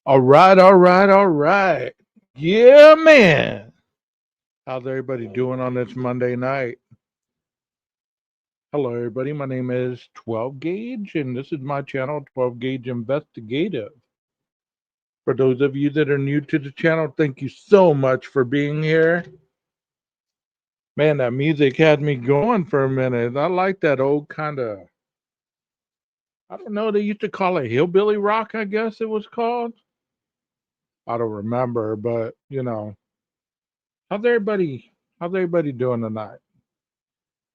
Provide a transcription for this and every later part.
All right, all right, all right. Yeah, man. How's everybody doing on this Monday night? Hello, everybody. My name is 12 Gauge, and this is my channel, 12 Gauge Investigative. For those of you that are new to the channel, thank you so much for being here. Man, that music had me going for a minute. I like that old kind of, I don't know, they used to call it hillbilly rock, I guess it was called. I don't remember, but how's everybody how's everybody doing tonight?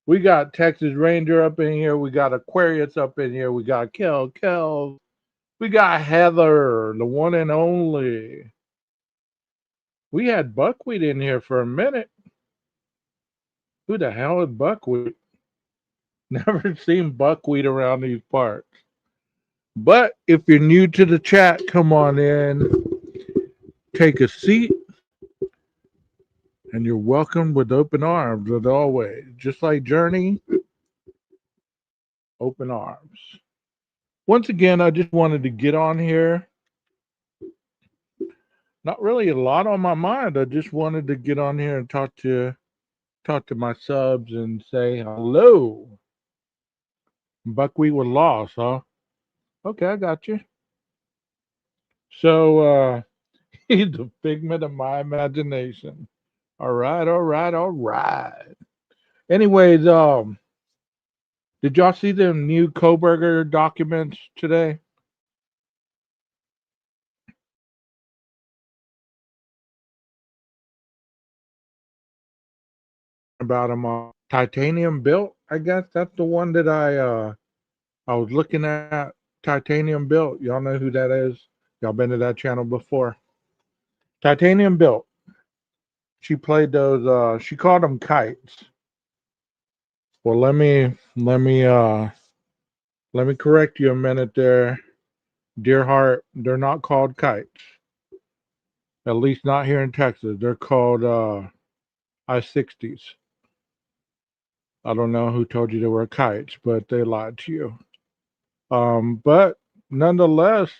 We got Texas Ranger up in here. We got Aquarius up in here. We got Kel. We got Heather, the one and only. We had Buckwheat in here for a minute. Who the hell is Buckwheat? Never seen Buckwheat around these parts. But if you're new to the chat, come on in, take a seat, and you're welcome with open arms as always. Just like Journey, open arms. Once again, I just wanted to get on here. Not really a lot on my mind. I just wanted to get on here and talk to my subs and say hello. Buckwheat was lost, huh? Okay, I got you. So he's a figment of my imagination. All right, all right, all right. Anyways, did y'all see the new Koberger documents today about them titanium built? I guess that's the one that I was looking at. Titanium built. Y'all know who that is? Y'all been to that channel before? Titanium built. She played those. She called them kites. Well, let me correct you a minute there, dear heart. They're not called kites. At least not here in Texas. They're called I-60s. I don't know who told you they were kites, but they lied to you. But nonetheless,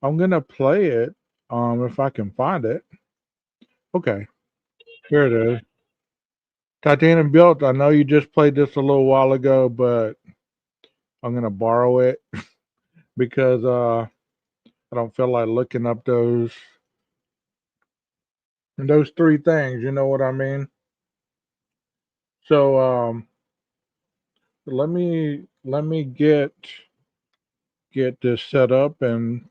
I'm gonna play it if I can find it. Okay, here it is. Titanium built. I know you just played this a little while ago, but I'm gonna borrow it because I don't feel like looking up those three things. You know what I mean? So let me get this set up, and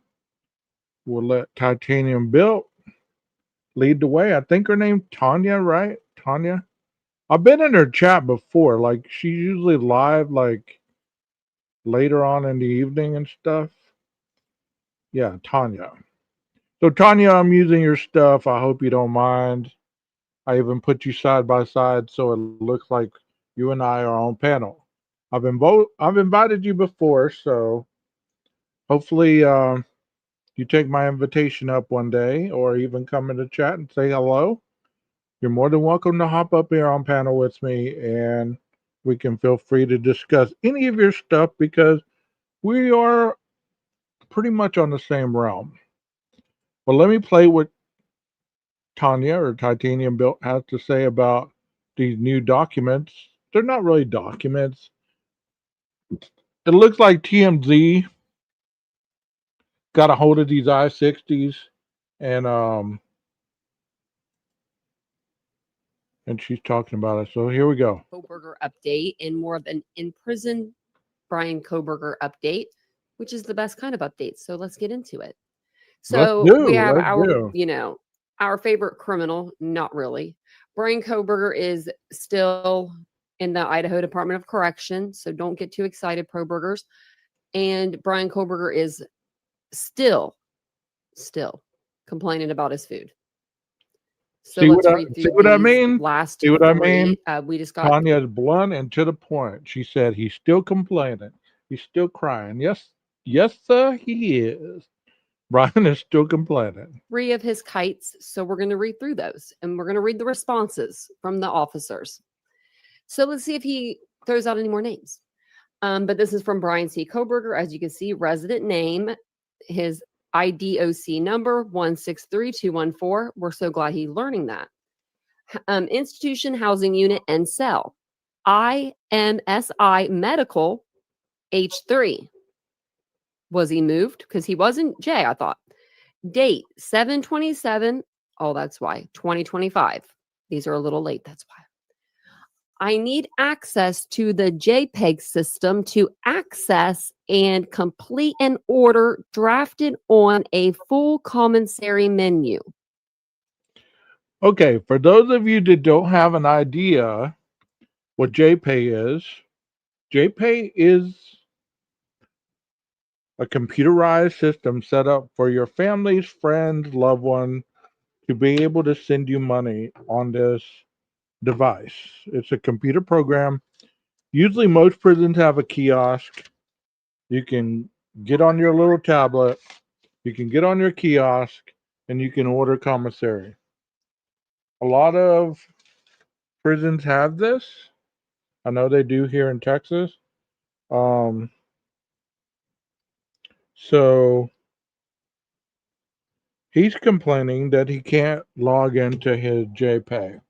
we'll let Titanium built lead the way. I think her name's Tanya, right? Tanya. I've been in her chat before. Like she's usually live like later on in the evening and stuff. Yeah, Tanya. So Tanya, I'm using your stuff. I hope you don't mind. I even put you side by side so it looks like you and I are on panel. I've invited you before, so hopefully you take my invitation up one day or even come in the chat and say hello. You're more than welcome to hop up here on panel with me, and we can feel free to discuss any of your stuff because we are pretty much on the same realm. But let me play what Tanya or Titanium Built has to say about these new documents. They're not really documents. It looks like TMZ got a hold of these I-60s and and she's talking about it. So here we go. Koberger update and more of an in-prison Brian Koberger update, which is the best kind of update. So let's get into it. So we have our favorite criminal, not really. Brian Koberger is still in the Idaho Department of Correction. So don't get too excited, pro-burgers. And Brian Koberger is still complaining about his food. So see let's what, see what I mean? Last see what three. I mean? We just got Tanya's blunt and to the point. She said he's still complaining. He's still crying. Yes, sir, he is. Brian is still complaining. 3 of his kites. So we're going to read through those and we're going to read the responses from the officers. So let's see if he throws out any more names. But this is from Brian C. Koberger. As you can see, resident name, his IDOC number 163214. We're so glad he's learning that. Institution, housing unit, and cell. IMSI medical H3. Was he moved? Because he wasn't J, I thought. Date 7/27. Oh, that's why. 2025. These are a little late. That's why. I need access to the JPEG system to access and complete an order drafted on a full commissary menu. Okay, for those of you that don't have an idea what JPay is a computerized system set up for your families, friends, loved one to be able to send you money on this device. It's a computer program. Usually most prisons have a kiosk. You can get on your little tablet, you can get on your kiosk, and you can order commissary. A lot of prisons have this. I know they do here in Texas. So he's complaining that he can't log into his JPay.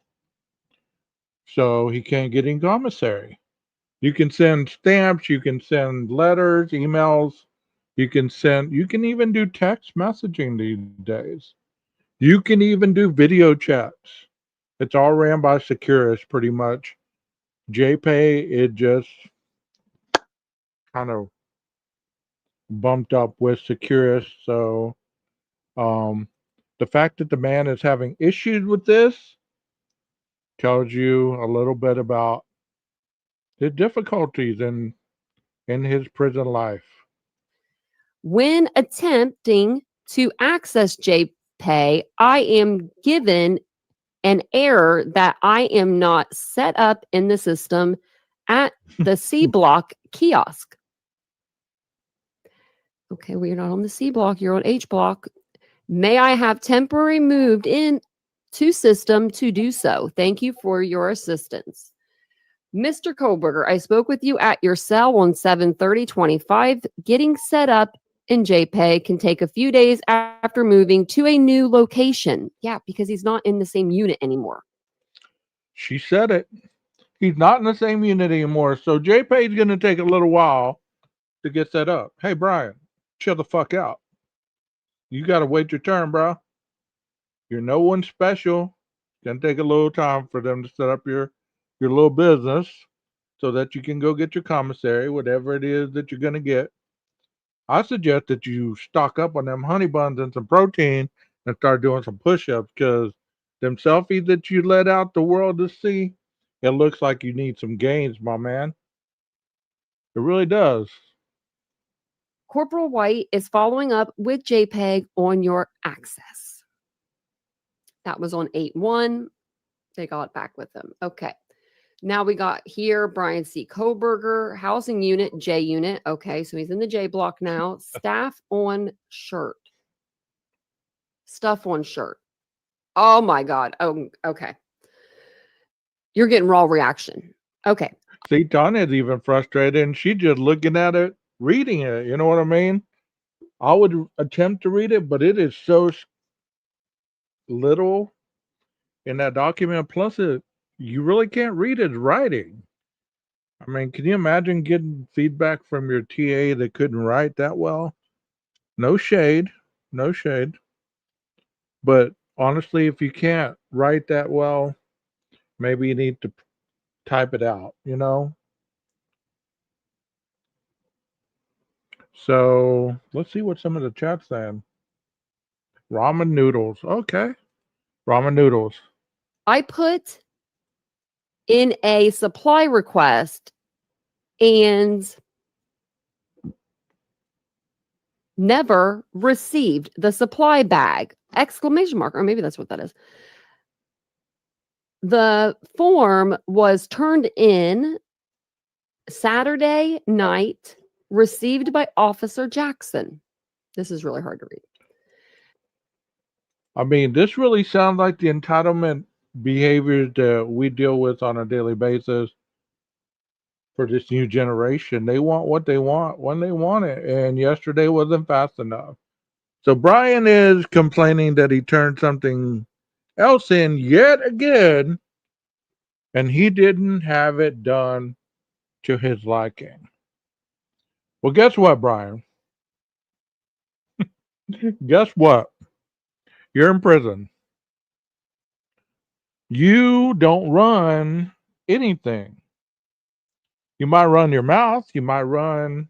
So he can't get in commissary. You can send stamps, you can send letters, emails, you can even do text messaging these days. You can even do video chats. It's all ran by Securus pretty much. JPay, it just kind of bumped up with Securus. So the fact that the man is having issues with this tells you a little bit about the difficulties in his prison life. When attempting to access JPay, I am given an error that I am not set up in the system at the C block kiosk. Okay, well, you're not on the C block, you're on H block. May I have temporary moved in to system to do so? Thank you for your assistance. Mr. Koberger, I spoke with you at your cell on 7/30/25, getting set up in JPEG can take a few days after moving to a new location. Yeah, because he's not in the same unit anymore. She said it. He's not in the same unit anymore. So JPEG's going to take a little while to get set up. Hey, Brian, chill the fuck out. You got to wait your turn, bro. You're no one special. It's going to take a little time for them to set up your little business so that you can go get your commissary, whatever it is that you're going to get. I suggest that you stock up on them honey buns and some protein and start doing some push-ups because them selfies that you let out the world to see, it looks like you need some gains, my man. It really does. Corporal White is following up with JPEG on your access. That was on 8/1. They got back with them. Okay. Now we got here Brian C. Koberger, housing unit, J unit. Okay, so he's in the J block now. Staff on shirt. Stuff on shirt. Oh my God. Oh, okay. You're getting raw reaction. Okay. See, Tanya's even frustrated and she just looking at it, reading it. You know what I mean? I would attempt to read it, but it is so little in that document. Plus, you really can't read his writing. I mean, can you imagine getting feedback from your TA that couldn't write that well? No shade, no shade. But honestly, if you can't write that well, maybe you need to type it out, you know? So let's see what some of the chat's saying. Ramen noodles. Okay. Ramen noodles. I put in a supply request and never received the supply bag. Exclamation mark. Or maybe that's what that is. The form was turned in Saturday night, received by Officer Jackson. This is really hard to read. I mean, this really sounds like the entitlement behaviors that we deal with on a daily basis for this new generation. They want what they want when they want it, and yesterday wasn't fast enough. So Brian is complaining that he turned something else in yet again, and he didn't have it done to his liking. Well, guess what, Brian? Guess what? You're in prison. You don't run anything. You might run your mouth, you might run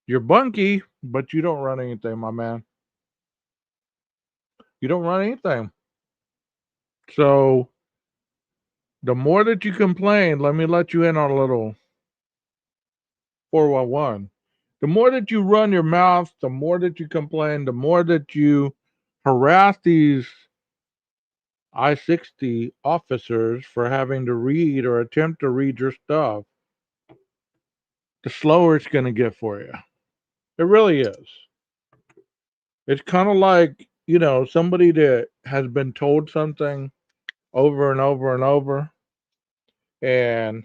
your bunkie, but you don't run anything, my man. You don't run anything. So the more that you complain, let me let you in on a little 411. The more that you run your mouth, the more that you complain, the more that you harass these I-60 officers for having to read or attempt to read your stuff, the slower it's going to get for you. It really is. It's kind of like, somebody that has been told something over and over and over, and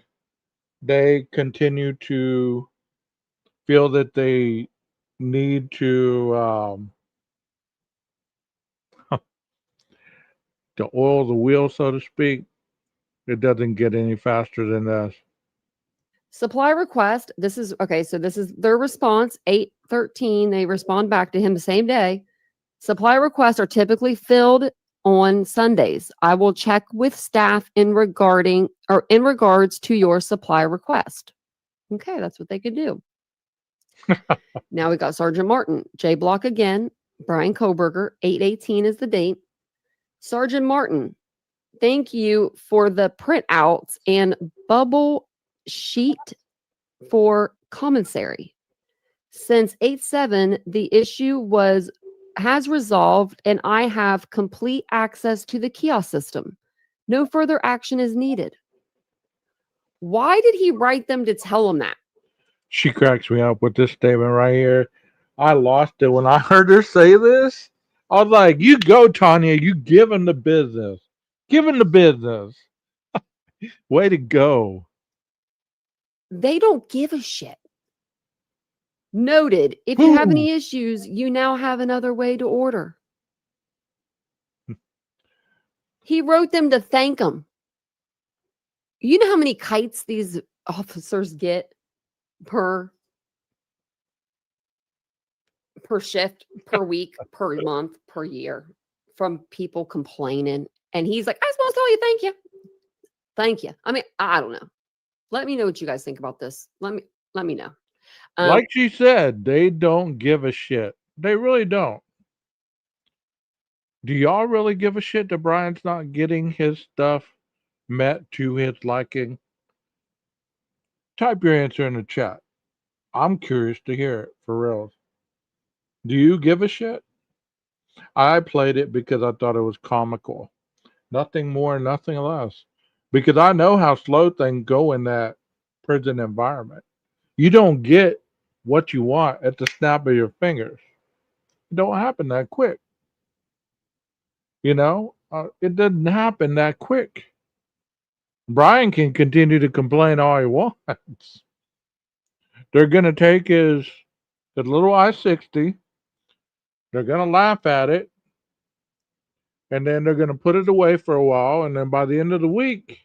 they continue to feel that they need to oil the wheel, so to speak. It doesn't get any faster than this. Supply request. This is okay. So this is their response. 8/13. They respond back to him the same day. Supply requests are typically filled on Sundays. I will check with staff in regards to your supply request. Okay, that's what they could do. Now we got Sergeant Martin, J Block again, Brian Koberger, 8/18 is the date. Sergeant Martin, thank you for the printouts and bubble sheet for commissary. Since 8/7, the issue has resolved and I have complete access to the kiosk system. No further action is needed. Why did he write them to tell them that? She cracks me up with this statement right here. I lost it when I heard her say this. I was like, you go, Tanya. You give him the business. Give him the business. Way to go. They don't give a shit. Noted. If you have Boom. any issues, you now have another way to order. He wrote them to thank them. You know how many kites these officers get per shift, per week, per month, per year from people complaining. And he's like, I supposed to tell you thank you. Thank you. I mean, I don't know. Let me know what you guys think about this. Let me know. Like she said, they don't give a shit. They really don't. Do y'all really give a shit that Brian's not getting his stuff met to his liking? Type your answer in the chat. I'm curious to hear it for real. Do you give a shit? I played it because I thought it was comical. Nothing more, nothing less. Because I know how slow things go in that prison environment. You don't get what you want at the snap of your fingers. It don't happen that quick. It doesn't happen that quick. Brian can continue to complain all he wants. They're going to take his little I-60. They're going to laugh at it. And then they're going to put it away for a while. And then by the end of the week,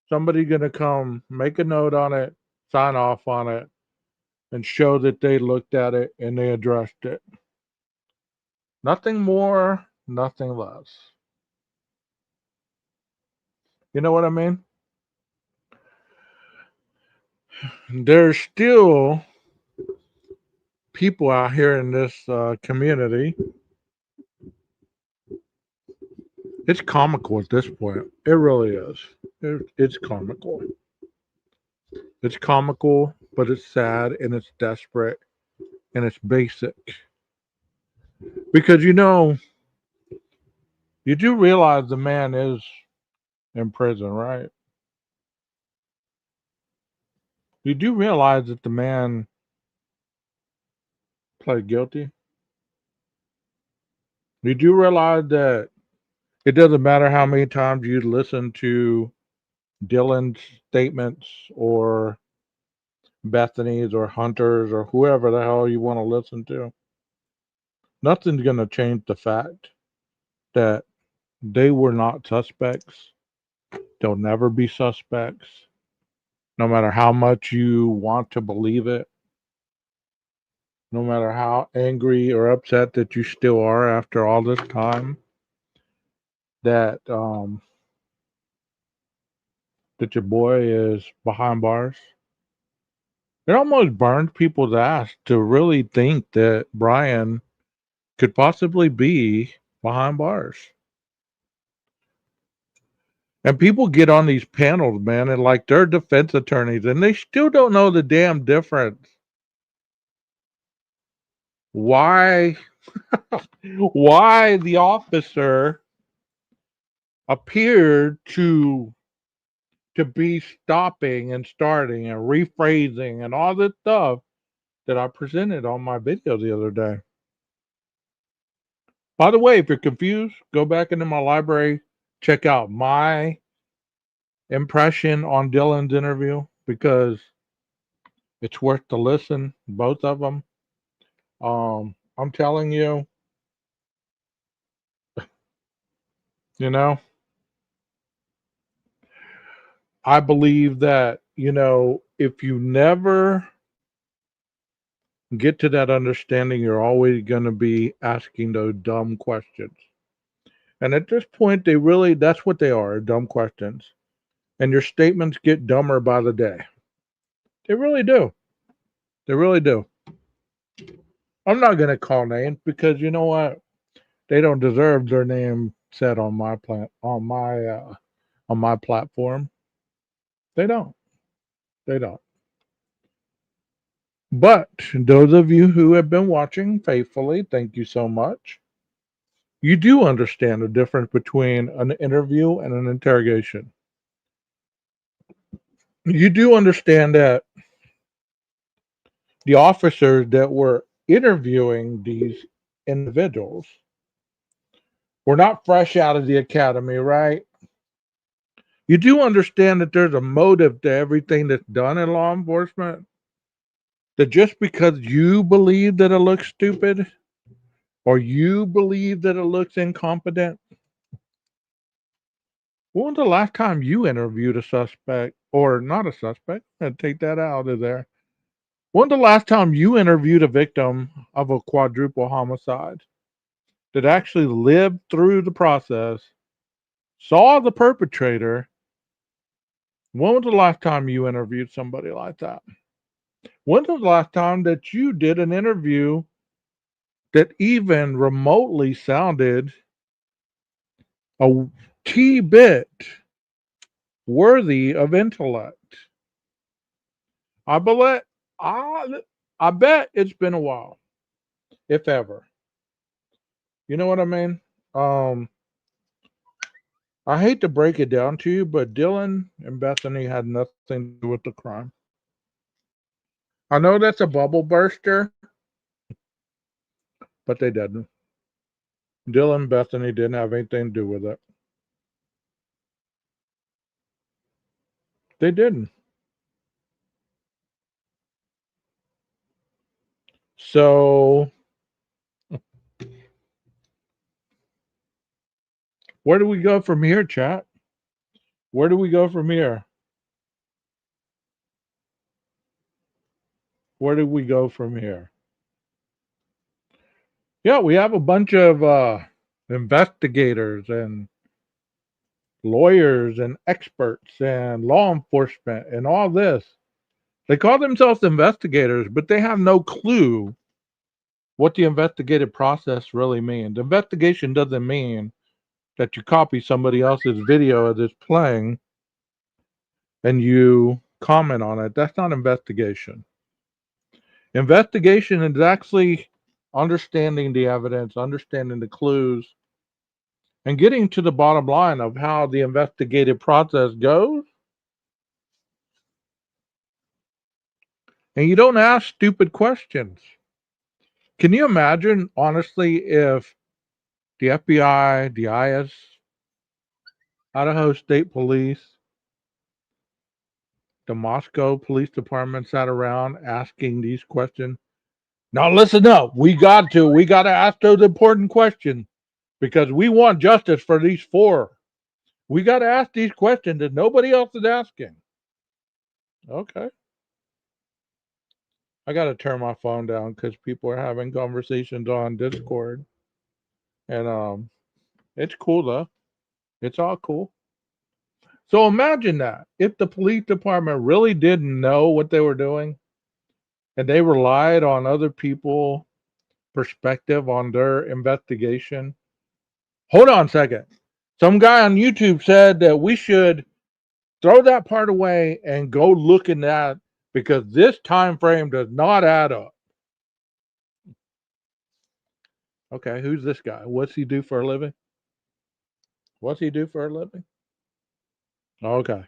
somebody's going to come make a note on it, sign off on it, and show that they looked at it and they addressed it. Nothing more, nothing less. You know what I mean? There's still people out here in this community. It's comical at this point. It really is. It's comical. It's comical, but it's sad and it's desperate and it's basic. Because you do realize the man is in prison, right? You do realize that the man pled guilty. You do realize that it doesn't matter how many times you listen to Dylan's statements or Bethany's or Hunter's or whoever the hell you want to listen to. Nothing's going to change the fact that they were not suspects. They'll never be suspects, no matter how much you want to believe it, no matter how angry or upset that you still are after all this time. That your boy is behind bars. It almost burned people's ass to really think that Brian could possibly be behind bars. And people get on these panels, man, and like they're defense attorneys, and they still don't know the damn difference. Why why the officer appeared to be stopping and starting and rephrasing and all this stuff that I presented on my video the other day. By the way, if you're confused, go back into my library, check out my impression on Dylan's interview because it's worth the listen, both of them. I'm telling you, you know, I believe that, if you never get to that understanding, you're always going to be asking those dumb questions. And at this point, that's what they are, dumb questions. And your statements get dumber by the day. They really do. They really do. I'm not going to call names because you know what? They don't deserve their name said on my on my platform. They don't. They don't. But those of you who have been watching faithfully, thank you so much. You do understand the difference between an interview and an interrogation. You do understand that the officers that were interviewing these individuals were not fresh out of the academy, right? You do understand that there's a motive to everything that's done in law enforcement. that just because you believe that it looks stupid or you believe that it looks incompetent, when was the last time you interviewed a suspect or not a suspect? I'd take that out of there. When was the last time you interviewed a victim of a quadruple homicide that actually lived through the process, saw the perpetrator? When was the last time you interviewed somebody like that? When was the last time that you did an interview that even remotely sounded a T bit worthy of intellect? I bet, I, I bet it's been a while, if ever. You know what I mean? Um, I hate to break it down to you, but Dylan and Bethany had nothing to do with the crime. I know that's a bubble burster, but they didn't. Dylan and Bethany didn't have anything to do with it. They didn't. So, where do we go from here, chat? Where do we go from here? Where do we go from here? Yeah, we have a bunch of investigators and lawyers and experts and law enforcement and all this. They call themselves investigators, but they have no clue what the investigative process really means. Investigation doesn't mean that you copy somebody else's video that's playing and you comment on it. That's not investigation. Investigation is actually understanding the evidence, understanding the clues, and getting to the bottom line of how the investigative process goes. And you don't ask stupid questions. Can you imagine, honestly, if the FBI, the IS, Idaho State Police, the Moscow Police Department sat around asking these questions? Now, listen up. We got to ask those important questions because we want justice for these four. We got to ask these questions that nobody else is asking. Okay. I got to turn my phone down because people are having conversations on Discord. And it's cool though. It's all cool. So imagine that if the police department really didn't know what they were doing and they relied on other people' perspective on their investigation. Hold on a second. Some guy on YouTube said that we should throw that part away and go look in that because this time frame does not add up. Okay, who's this guy? What's he do for a living? What's he do for a living? Okay.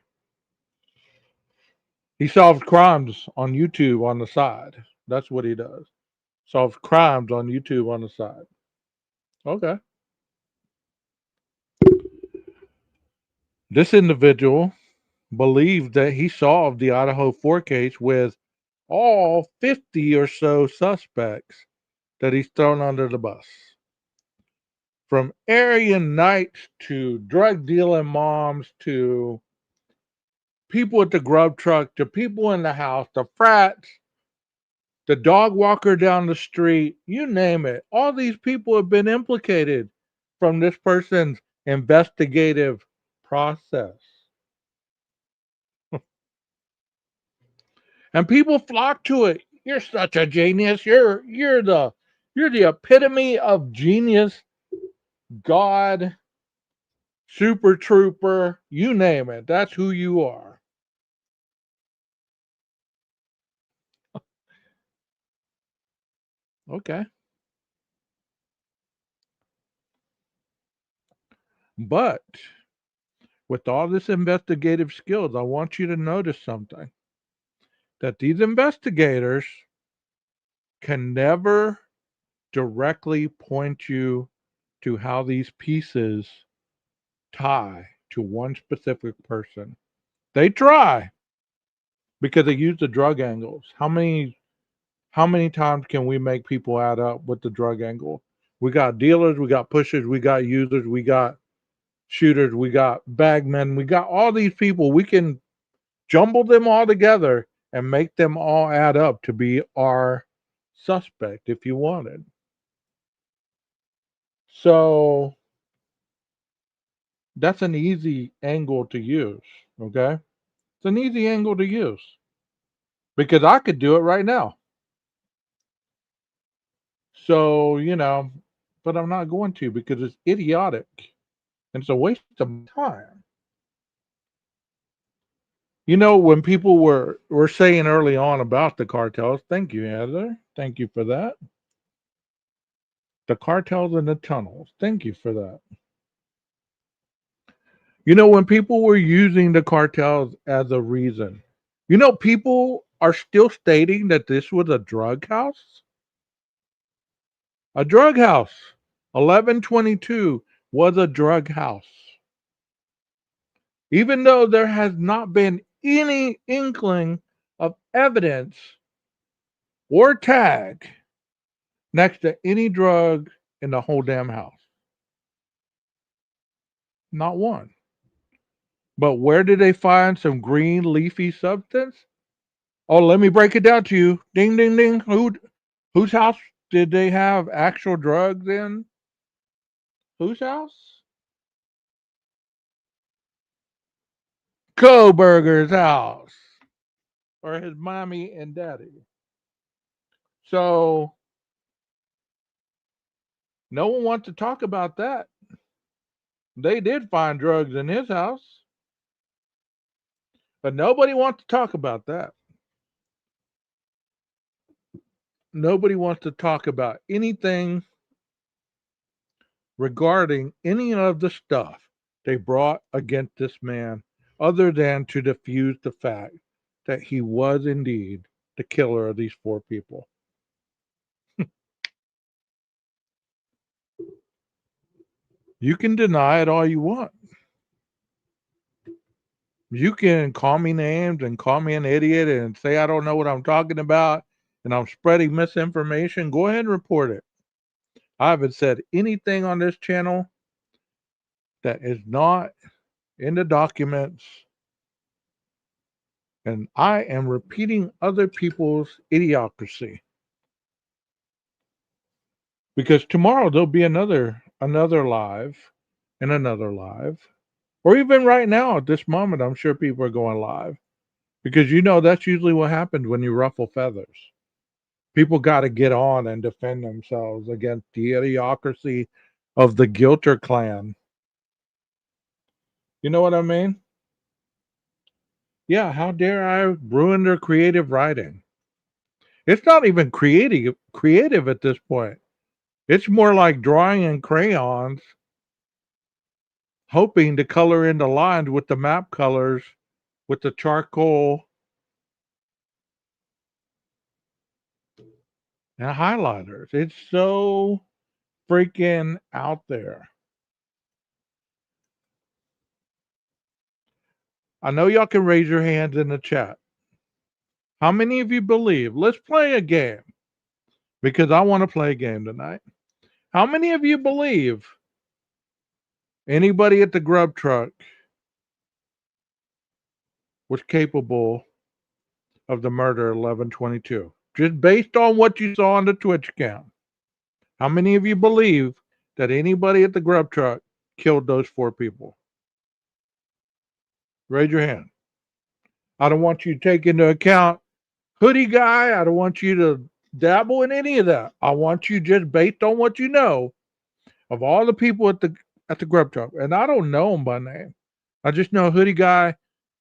He solves crimes on YouTube on the side. That's what he does. Solves crimes on YouTube on the side. Okay. This individual believes that he solved the Idaho 4 case with all 50 or so suspects that he's thrown under the bus. From Aryan Knights to drug dealing moms to people at the grub truck to people in the house, the frats, the dog walker down the street, you name it. All these people have been implicated from this person's investigative process. And people flock to it. You're such a genius. You're the epitome of genius, God, super trooper, you name it. That's who you are. Okay. But with all this investigative skills, I want you to notice something that these investigators can never directly point you to how these pieces tie to one specific person. They try because they use the drug angles. How many How many times can we make people add up with the drug angle? We got dealers, we got pushers, we got users, we got shooters, we got bagmen, we got all these people. We can jumble them all together and make them all add up to be our suspect if you wanted. So that's an easy angle to use. Okay. It's an easy angle to use because I could do it right now. So, but I'm not going to because it's idiotic and it's a waste of time. When people were saying early on about the cartels, thank you, Heather. Thank you for that. The cartels and the tunnels. Thank you for that. When people were using the cartels as a reason, people are still stating that this was a drug house. A drug house. 1122 was a drug house. Even though there has not been any inkling of evidence or tag next to any drug in the whole damn house. Not one. But where did they find some green leafy substance? Oh, let me break it down to you. Ding, ding, ding. Whose house did they have actual drugs in? Whose house? Koberger's house. Or his mommy and daddy. So no one wants to talk about that. They did find drugs in his house, but nobody wants to talk about that. Nobody wants to talk about anything regarding any of the stuff they brought against this man other than to diffuse the fact that he was indeed the killer of these four people. You can deny it all you want. You can call me names and call me an idiot and say I don't know what I'm talking about and I'm spreading misinformation. Go ahead and report it. I haven't said anything on this channel that is not in the documents, and I am repeating other people's idiocracy because tomorrow there'll be another live and another live, or even right now at this moment, I'm sure people are going live because that's usually what happens when you ruffle feathers. People got to get on and defend themselves against the idiocracy of the Gilter clan. You know what I mean? Yeah, how dare I ruin their creative writing? It's not even creative at this point. It's more like drawing in crayons, hoping to color in the lines with the map colors, with the charcoal and highlighters. It's so freaking out there. I know y'all can raise your hands in the chat. How many of you believe? Let's play a game because I want to play a game tonight. How many of you believe anybody at the grub truck was capable of the murder 1122? Just based on what you saw on the Twitch account. How many of you believe that anybody at the grub truck killed those four people? Raise your hand. I don't want you to take into account hoodie guy. I don't want you to dabble in any of that. I want you just based on what you know of all the people at the grub truck. And I don't know them by name. I just know hoodie guy,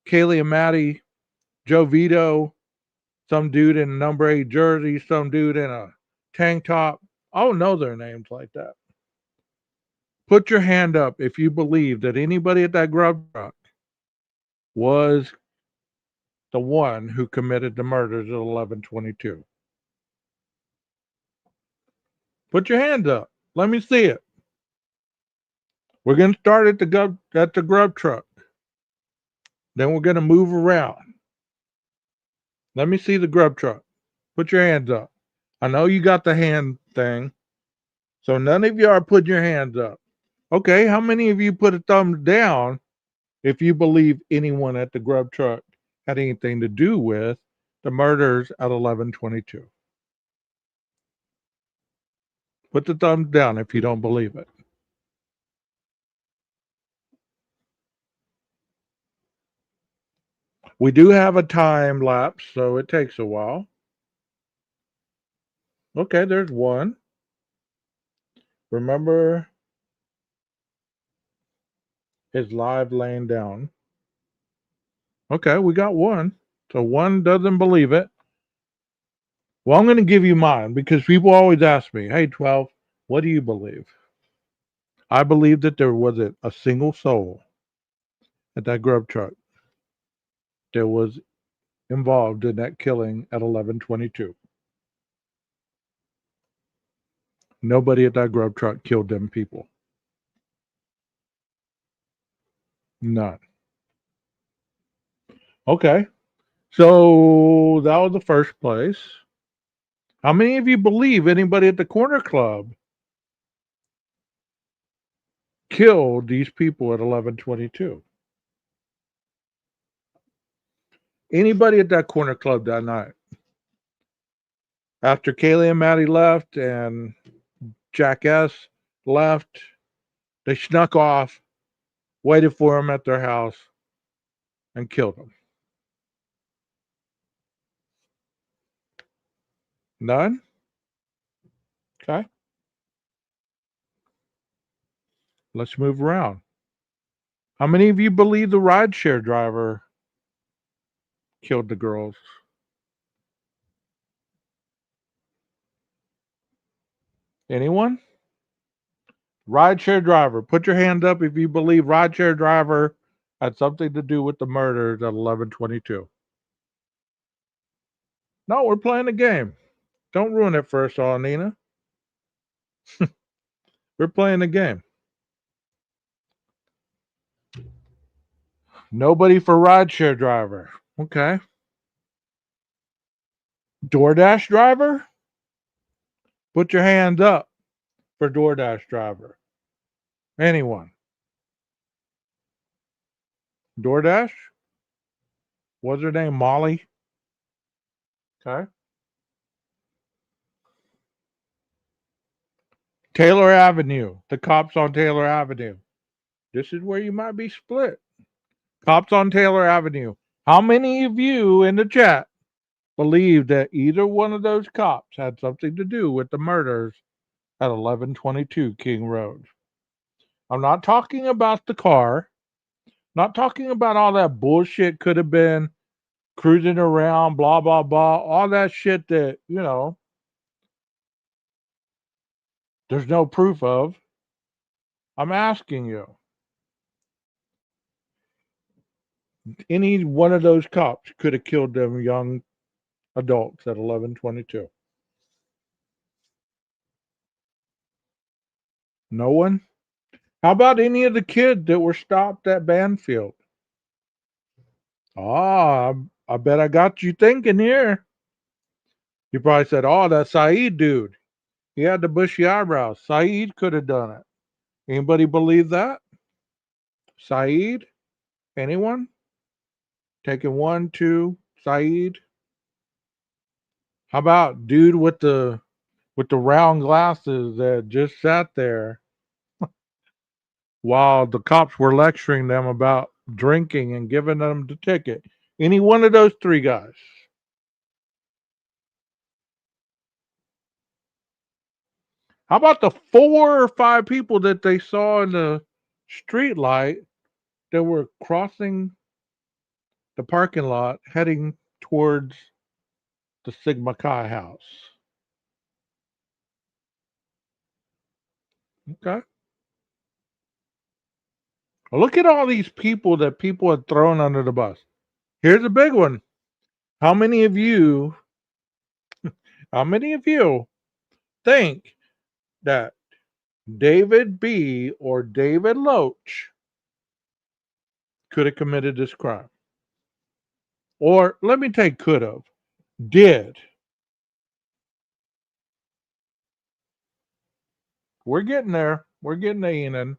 Kaylee and Maddie, Joe Vito, some dude in a number 8 jersey, some dude in a tank top. I don't know their names like that. Put your hand up if you believe that anybody at that grub truck was the one who committed the murders at 1122. Put your hand up. Let me see it. We're going to start at the grub truck. Then we're going to move around. Let me see the grub truck. Put your hands up. I know you got the hand thing. So none of you are putting your hands up. Okay, how many of you put a thumbs down if you believe anyone at the grub truck had anything to do with the murders at 1122? Put the thumbs down if you don't believe it. We do have a time lapse, so it takes a while. Okay, there's one. Remember his live laying down. Okay, we got one. So one doesn't believe it. Well, I'm going to give you mine because people always ask me, hey, 12, what do you believe? I believe that there wasn't a single soul at that grub truck that was involved in that killing at 1122. Nobody at that grub truck killed them people. None. Okay. So that was the first place. How many of you believe anybody at the corner club killed these people at 1122? Anybody at that corner club that night? After Kaylee and Maddie left and Jack S left, they snuck off, waited for him at their house, and killed him. None? Okay. Let's move around. How many of you believe the rideshare driver killed the girls? Anyone? Rideshare driver. Put your hand up if you believe rideshare driver had something to do with the murders at 1122. No, we're playing a game. Don't ruin it for us all, Nina. We're playing a game. Nobody for rideshare driver. Okay. DoorDash driver? Put your hands up for DoorDash driver. Anyone? DoorDash? What's her name? Molly? Okay. Taylor Avenue. The cops on Taylor Avenue. This is where you might be split. Cops on Taylor Avenue. How many of you in the chat believe that either one of those cops had something to do with the murders at 1122 King Road? I'm not talking about the car. Not talking about all that bullshit could have been cruising around, blah, blah, blah. All that shit that, there's no proof of. I'm asking you. Any one of those cops could have killed them young adults at 1122. No one? How about any of the kids that were stopped at Banfield? Ah, I bet I got you thinking here. You probably said, oh, that Saeed dude. He had the bushy eyebrows. Saeed could have done it. Anybody believe that? Saeed? Anyone? Taking one, two, Saeed? How about dude with the round glasses that just sat there while the cops were lecturing them about drinking and giving them the ticket? Any one of those three guys? How about the 4 or 5 people that they saw in the street light that were crossing the parking lot heading towards the Sigma Chi house? Okay. Well, look at all these people that people had thrown under the bus. Here's a big one. How many of you, how many of you think that David B. or David Loach could have committed this crime? Or let me take could have. Did. We're getting there. We're getting to Enon.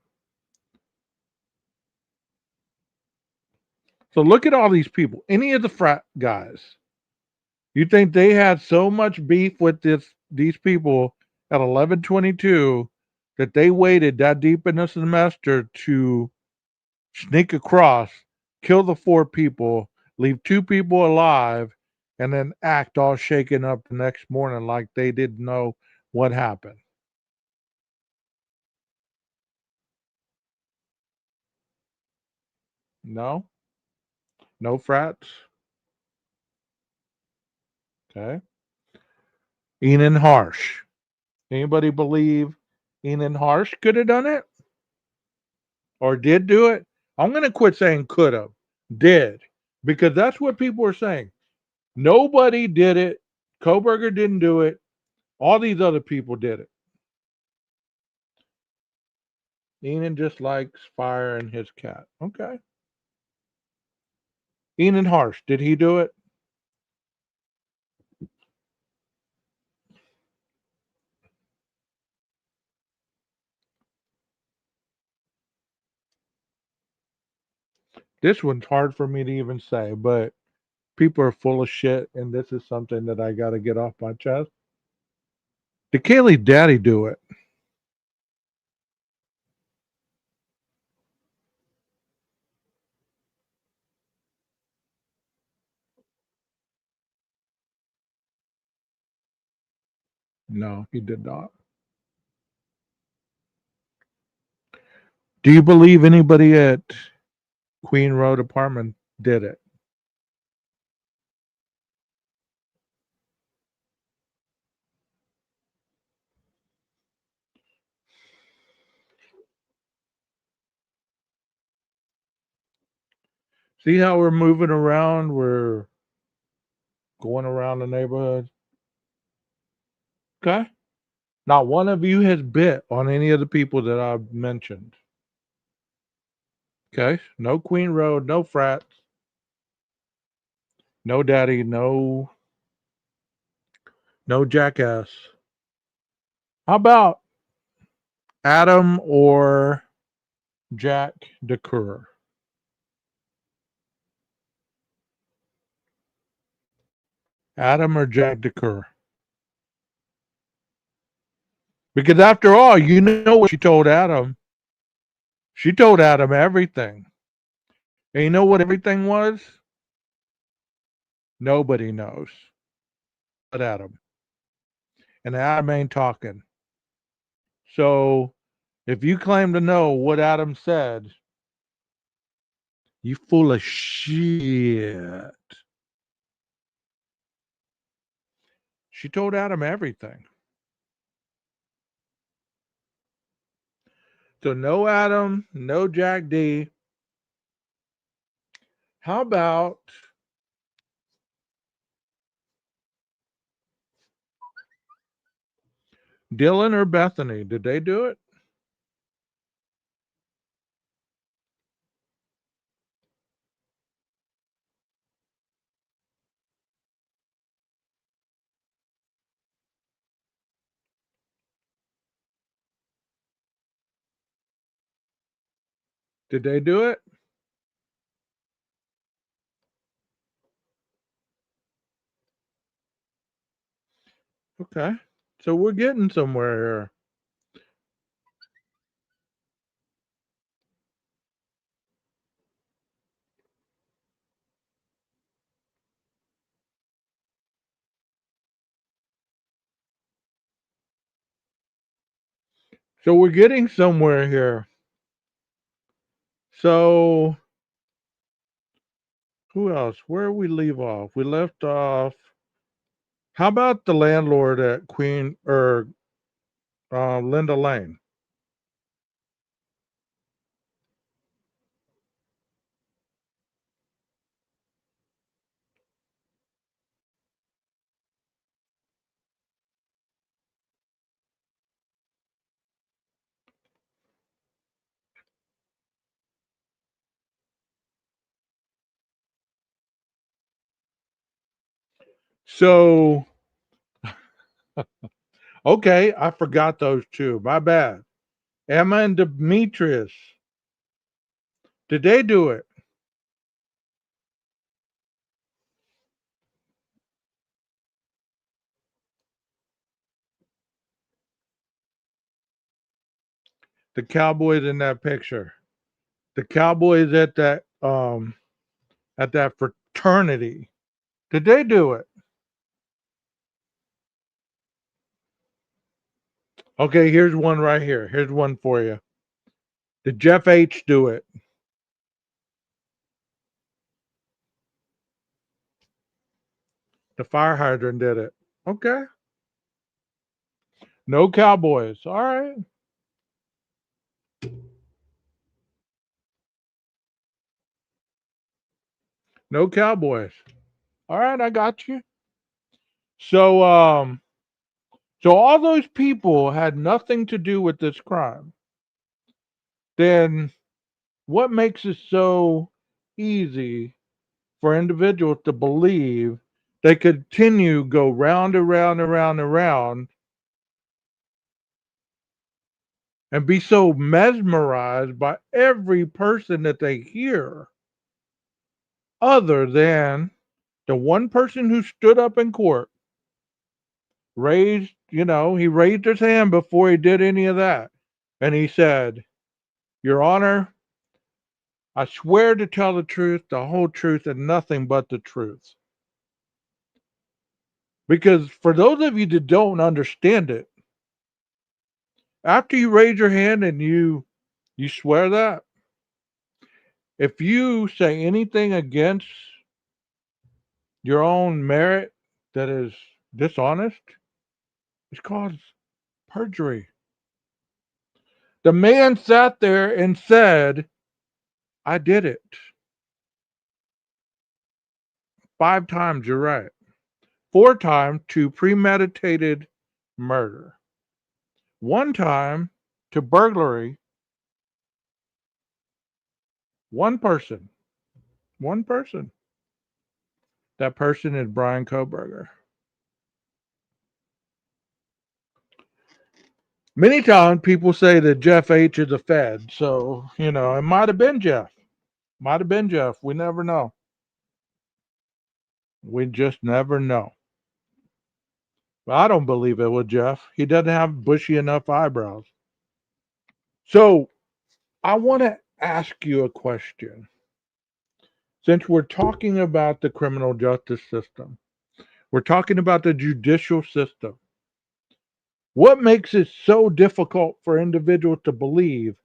So look at all these people. Any of the frat guys. You think they had so much beef with these people at 11:22 that they waited that deep in the semester to sneak across, kill the four people, leave two people alive, and then act all shaken up the next morning like they didn't know what happened? No? No frats? Okay. Enan Harsh. Anybody believe Enan Harsh could have done it or did do it? I'm going to quit saying could have, did, because that's what people are saying. Nobody did it. Koberger didn't do it. All these other people did it. Enan just likes fire and his cat. Okay. Enan Harsh, did he do it? This one's hard for me to even say, but people are full of shit, and this is something that I got to get off my chest. Did Kaylee Daddy do it? No, he did not. Do you believe anybody at Queen Road apartment did it? See how we're moving around? We're going around the neighborhood. Okay. Not one of you has bit on any of the people that I've mentioned. Okay. No Queen Road, no frats, no daddy, no jackass. How about Adam or Jack DeCur? Adam or Jack DeCur? Because after all, you know what she told Adam. She told Adam everything. And you know what everything was? Nobody knows but Adam. And Adam ain't talking. So if you claim to know what Adam said, you full of shit. She told Adam everything. So no Adam, no Jack D. How about Dylan or Bethany? Did they do it? Did they do it? Okay. So we're getting somewhere here. So we're getting somewhere here. So who else? Where we leave off? We left off. How about the landlord at Queen or Linda Lane? So Okay, I forgot those two. My bad. Emma and Demetrius. Did they do it? The Cowboys in that picture. The Cowboys at that fraternity. Did they do it? Okay, here's one right here. Here's one for you. Did Jeff H do it? The fire hydrant did it. Okay. No Cowboys. All right. No Cowboys. All right, I got you. So so all those people had nothing to do with this crime. Then what makes it so easy for individuals to believe they continue go round and round and round and round and be so mesmerized by every person that they hear, other than the one person who stood up in court, he raised his hand before he did any of that. And he said, Your Honor, I swear to tell the truth, the whole truth, and nothing but the truth. Because for those of you that don't understand it, after you raise your hand and you swear that, if you say anything against your own merit that is dishonest, it's called perjury. The man sat there and said, I did it. 5 times, you're right. 4 times to premeditated murder. 1 time to burglary. One person. One person. That person is Brian Koberger. Many times people say that Jeff H is a Fed. So, it might have been Jeff. Might have been Jeff. We never know. We just never know. But I don't believe it was Jeff. He doesn't have bushy enough eyebrows. So I want to ask you a question. Since we're talking about the criminal justice system, we're talking about the judicial system. What makes it so difficult for individuals to believe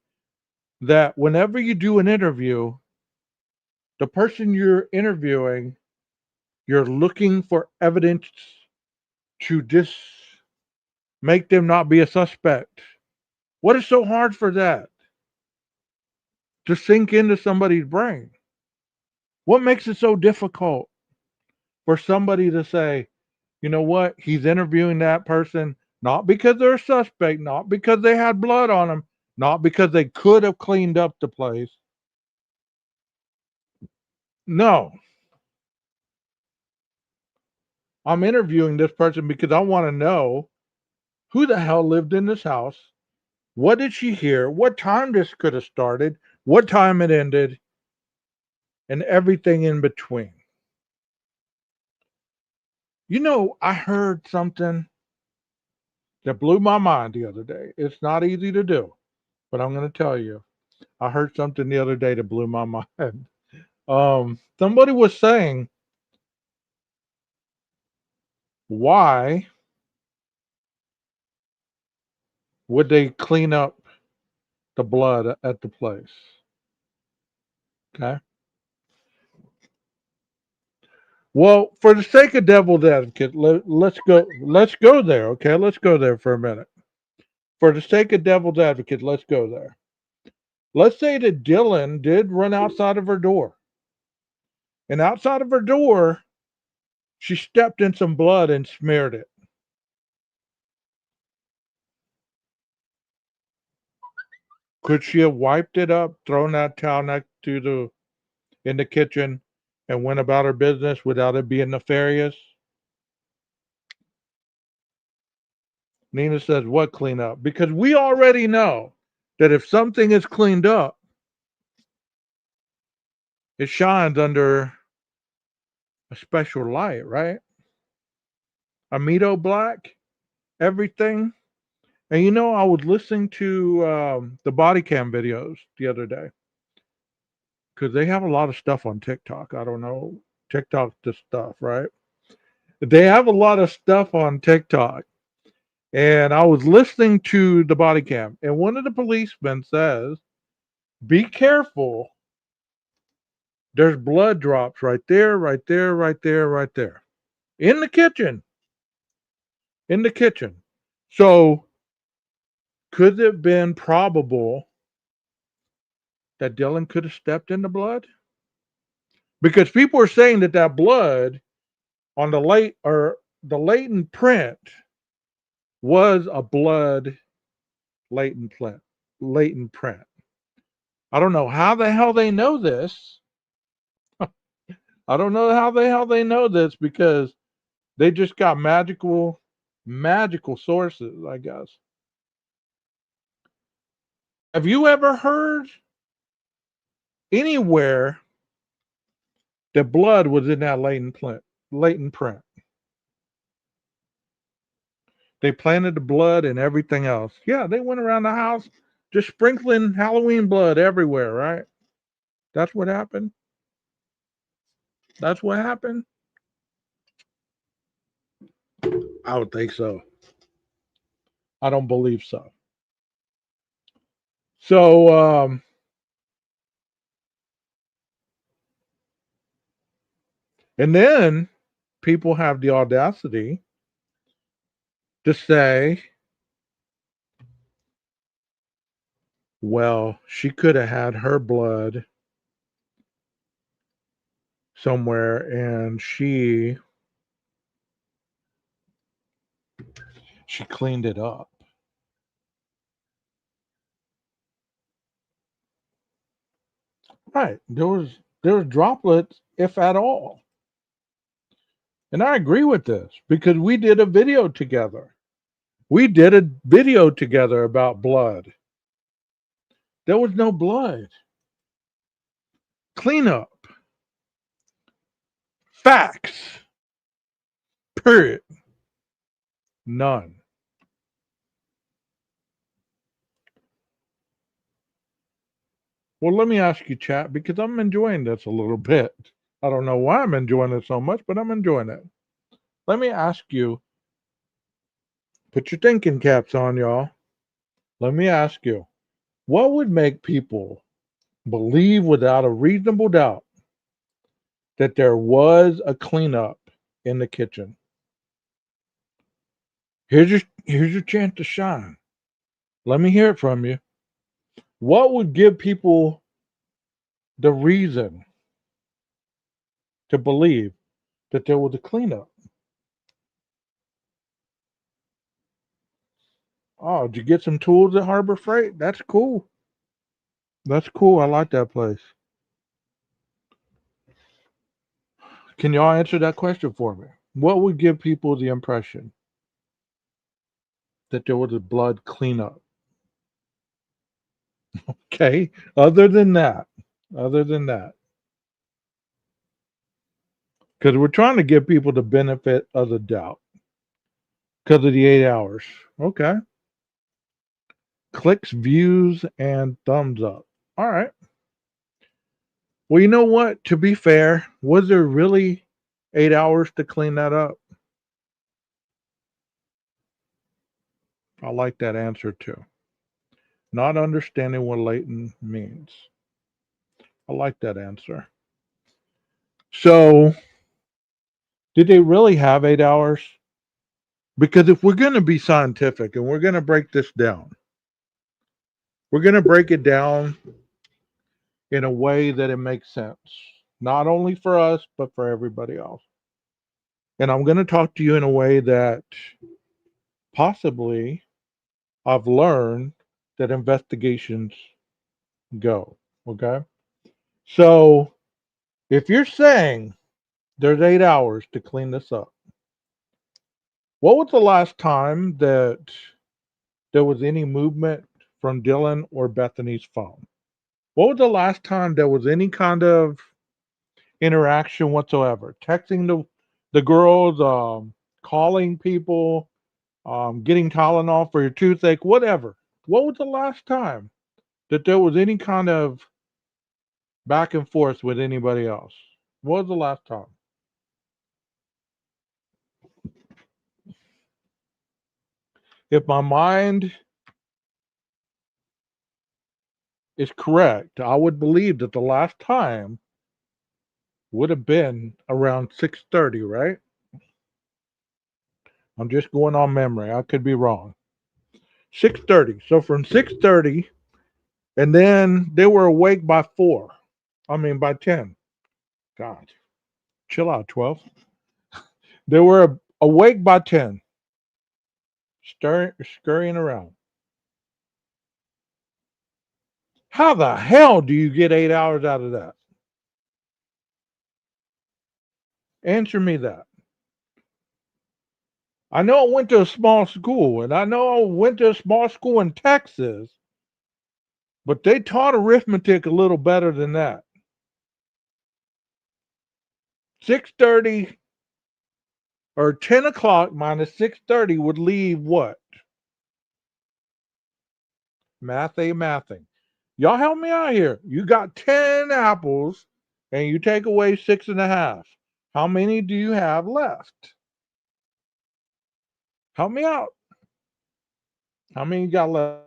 that whenever you do an interview, the person you're interviewing, you're looking for evidence to just make them not be a suspect? What is so hard for that to sink into somebody's brain? What makes it so difficult for somebody to say, you know what, he's interviewing that person not because they're a suspect, not because they had blood on them, not because they could have cleaned up the place. No, I'm interviewing this person because I want to know who the hell lived in this house. What did she hear? What time this could have started? What time it ended? And everything in between. I heard something that blew my mind the other day. It's not easy to do, but I'm going to tell you. I heard something the other day that blew my mind. Somebody was saying, why would they clean up the blood at the place? Okay. Well, for the sake of devil's advocate, let's go. Let's go there. Okay, let's go there for a minute. For the sake of devil's advocate, let's go there. Let's say that Dylan did run outside of her door, and outside of her door, she stepped in some blood and smeared it. Could she have wiped it up, thrown that towel next to the in the kitchen, and went about her business without it being nefarious? Nina says, what clean up? Because we already know that if something is cleaned up, it shines under a special light, right? Amito black, everything. And you know, I was listening to the body cam videos the other day because they have a lot of stuff on TikTok. I don't know. TikTok's the stuff, right? They have a lot of stuff on TikTok. And I was listening to the body cam, and one of the policemen says, be careful. There's blood drops right there, right there, right there, right there. In the kitchen. In the kitchen. So could it have been probable that Dylan could have stepped in the blood? Because people are saying that that blood on the latent print was a blood latent print. Latent print. I don't know how the hell they know this. I don't know how the hell they know this because they just got magical sources, I guess. Have you ever heard anywhere that blood was in that latent print? Latent print. They planted the blood and everything else. Yeah, they went around the house just sprinkling Halloween blood everywhere, right? That's what happened. That's what happened. I would think so. I don't believe so. So, and then people have the audacity to say, well, she could have had her blood somewhere and she cleaned it up. Right. There was droplets, if at all. And I agree with this because we did a video together. We did a video together about blood. There was no blood. Cleanup. Facts. Period. None. Well, let me ask you, chat, because I'm enjoying this a little bit. I don't know why I'm enjoying it so much, but I'm enjoying it. Let me ask you, put your thinking caps on, y'all. Let me ask you, what would make people believe without a reasonable doubt that there was a cleanup in the kitchen? Here's your chance to shine. Let me hear it from you. What would give people the reason to believe that there was a cleanup? Oh, did you get some tools at Harbor Freight? That's cool. That's cool. I like that place. Can y'all answer that question for me? What would give people the impression that there was a blood cleanup? Okay. Other than that, because we're trying to give people the benefit of the doubt because of the 8 hours. Okay. Clicks, views, and thumbs up. All right. Well, you know what? To be fair, was there really 8 hours to clean that up? I like that answer too. Not understanding what latent means. I like that answer. So, did they really have 8 hours? Because if we're going to be scientific and we're going to break this down, we're going to break it down in a way that it makes sense, not only for us, but for everybody else. And I'm going to talk to you in a way that possibly I've learned that investigations go. Okay. So if you're saying there's 8 hours to clean this up, What was the last time that there was any movement from Dylan or Bethany's phone? What was the last time there was any kind of interaction whatsoever? Texting the girls, calling people, getting Tylenol for your toothache, whatever. What was the last time that there was any kind of back and forth with anybody else? What was the last time? If my mind is correct, I would believe that the last time would have been around 6:30, right? I'm just going on memory. I could be wrong. 6:30. So from 6:30, and then they were awake by 4. I mean by 10. God, chill out, 12. They were awake by 10, scurrying around. How the hell do you get 8 hours out of that? Answer me that. I know I went to a small school, and I know I went to a small school in Texas, but they taught arithmetic a little better than that. 6:30 or 10 o'clock minus 6:30 would leave what? Mathing. Y'all help me out here. You got 10 apples and you take away 6.5. How many do you have left? Help me out. How many you got left?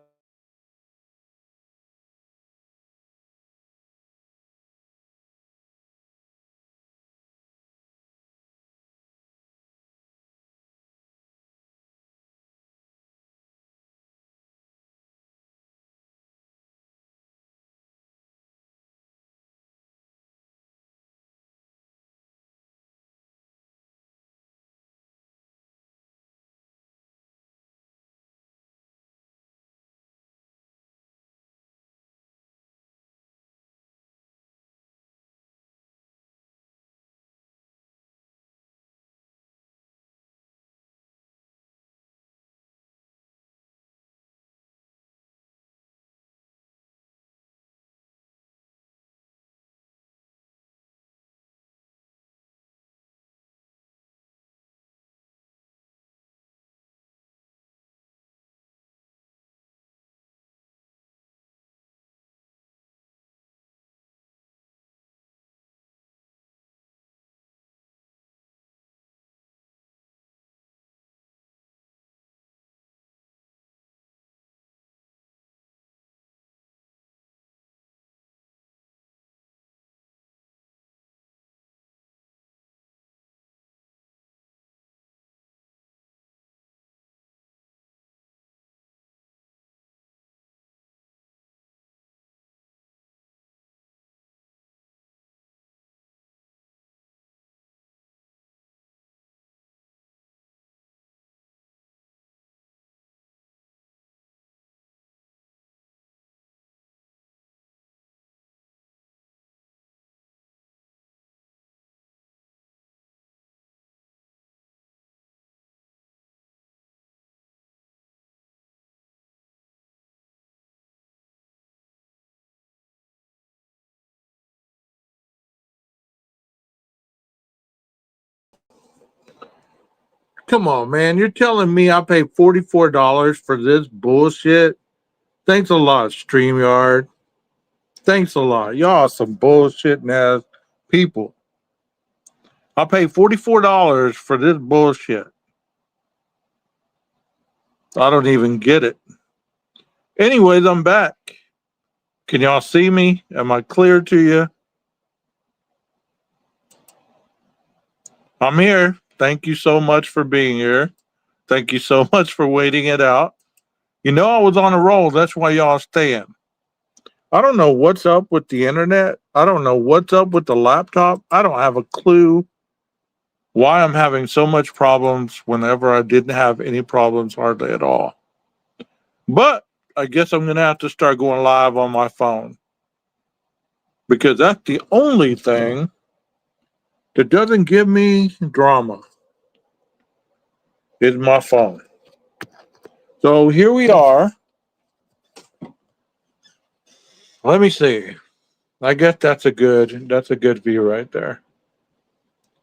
Come on, man. You're telling me I paid $44 for this bullshit? Thanks a lot, StreamYard. Thanks a lot. Y'all are some bullshit ass people. I paid $44 for this bullshit. I don't even get it. Anyways, I'm back. Can y'all see me? Am I clear to you? I'm here. Thank you so much for being here. Thank you so much for waiting it out. You know I was on a roll. That's why y'all staying. I don't know what's up with the internet. I don't know what's up with the laptop. I don't have a clue why I'm having so much problems whenever I didn't have any problems hardly at all. But I guess I'm going to have to start going live on my phone because that's the only thing that doesn't give me drama. is my phone. So here we are. Let me see. I guess that's a good view right there.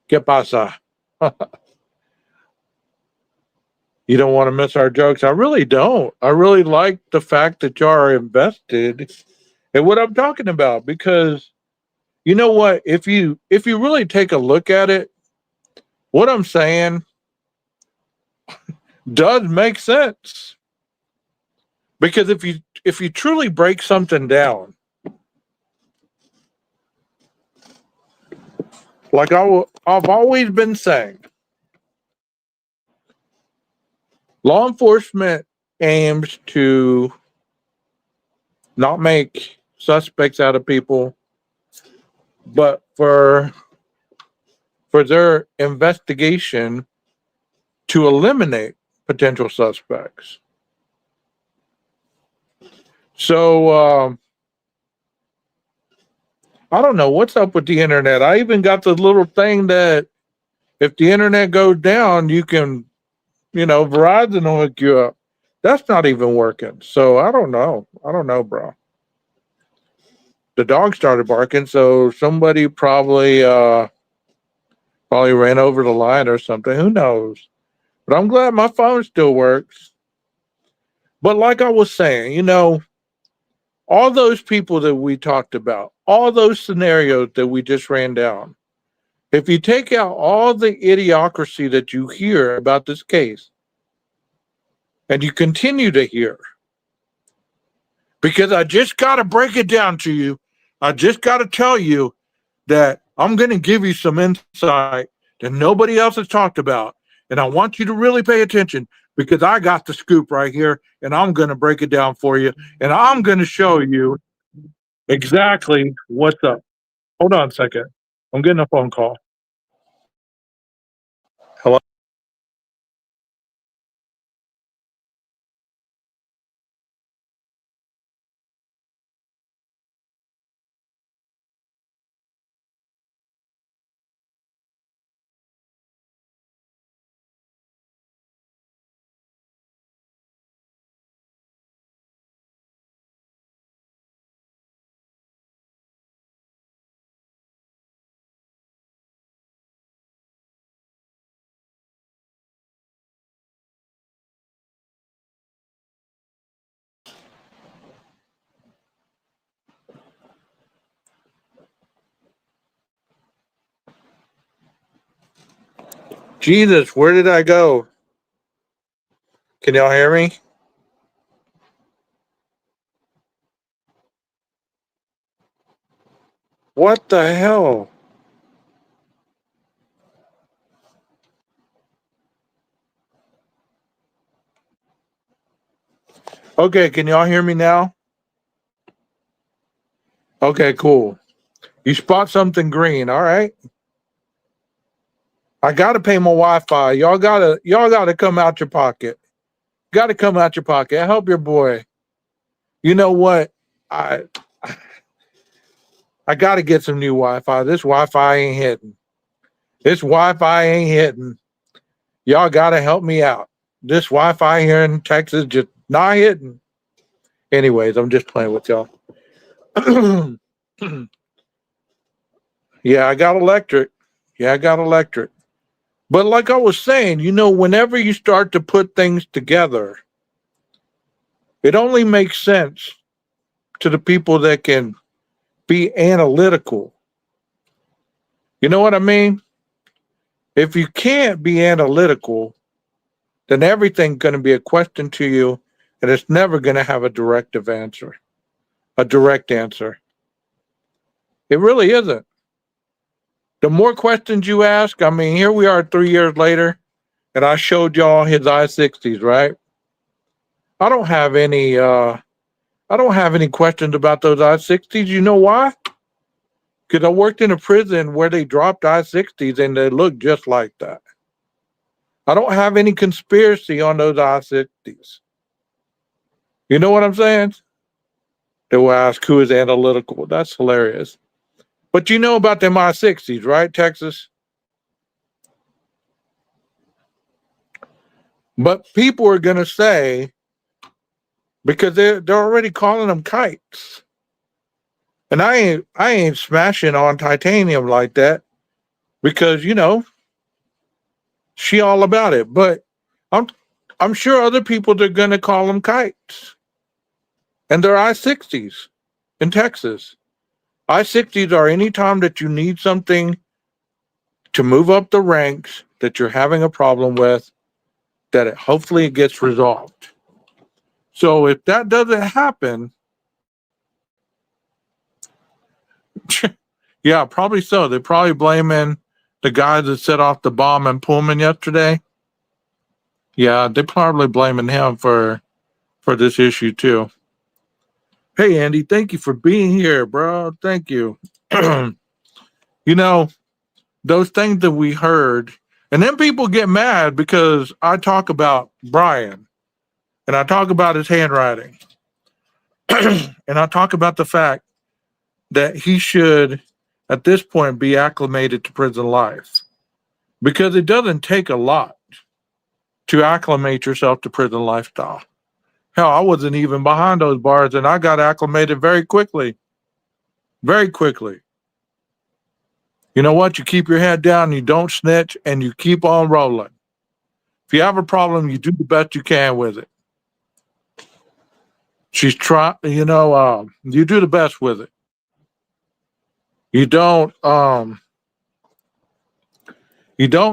¿Qué pasa? You don't want to miss our jokes. I really don't. I really like the fact that you are invested in what I'm talking about, because you know what? If you really take a look at it, what I'm saying does make sense. Because if you truly break something down, like I've always been saying, law enforcement aims to not make suspects out of people, but for their investigation to eliminate potential suspects. So I don't know what's up with the internet. I even got the little thing that if the internet goes down, you can, Verizon will hook you up. That's not even working. So I don't know. I don't know, bro. The dog started barking, so somebody probably ran over the line or something. Who knows? But I'm glad my phone still works. But like I was saying, all those people that we talked about, all those scenarios that we just ran down, if you take out all the idiocracy that you hear about this case, and you continue to hear, because I just got to break it down to you, I just got to tell you that I'm going to give you some insight that nobody else has talked about. And I want you to really pay attention, because I got the scoop right here and I'm going to break it down for you. And I'm going to show you exactly what's up. Hold on a second. I'm getting a phone call. Hello. Jesus, where did I go? Can y'all hear me? What the hell? Okay, can y'all hear me now? Okay, cool. You spot something green, all right? I gotta pay my Wi-Fi. Y'all gotta come out your pocket. Gotta come out your pocket. Help your boy. You know what? I I gotta get some new Wi-Fi. This Wi-Fi ain't hitting. This Wi-Fi ain't hitting. Y'all gotta help me out. This Wi-Fi here in Texas just not hitting. Anyways, I'm just playing with y'all. Yeah, I got electric. Yeah, I got electric. But like I was saying, whenever you start to put things together, it only makes sense to the people that can be analytical. You know what I mean? If you can't be analytical, then everything's going to be a question to you, and it's never going to have a directive answer, a direct answer. It really isn't. The more questions you ask, I mean, here we are 3 years later, and I showed y'all his I-60s, right? I don't have any questions about those I-60s. You know why? Because I worked in a prison where they dropped I-60s and they look just like that. I don't have any conspiracy on those I-60s. You know what I'm saying? They will ask who is analytical. That's hilarious. But you know about them I-60s, right, Texas? But people are going to say, because they're already calling them kites. And I ain't smashing on titanium like that because, she all about it. But I'm I'm sure other people they're going to call them kites. And they're I-60s in Texas. I-60s are any time that you need something to move up the ranks that you're having a problem with, that hopefully it gets resolved. So if that doesn't happen, yeah, probably so. They're probably blaming the guy that set off the bomb in Pullman yesterday. Yeah, they're probably blaming him for this issue too. Hey Andy, thank you for being here, bro. Thank you. You know, those things that we heard, and then people get mad because I talk about Brian and I talk about his handwriting. And I talk about the fact that he should, at this point, be acclimated to prison life because it doesn't take a lot to acclimate yourself to prison lifestyle. Hell, I wasn't even behind those bars and I got acclimated very quickly. Very quickly. You know what? You keep your head down, you don't snitch, and you keep on rolling. If you have a problem, you do the best you can with it. She's trying, you do the best with it. You don't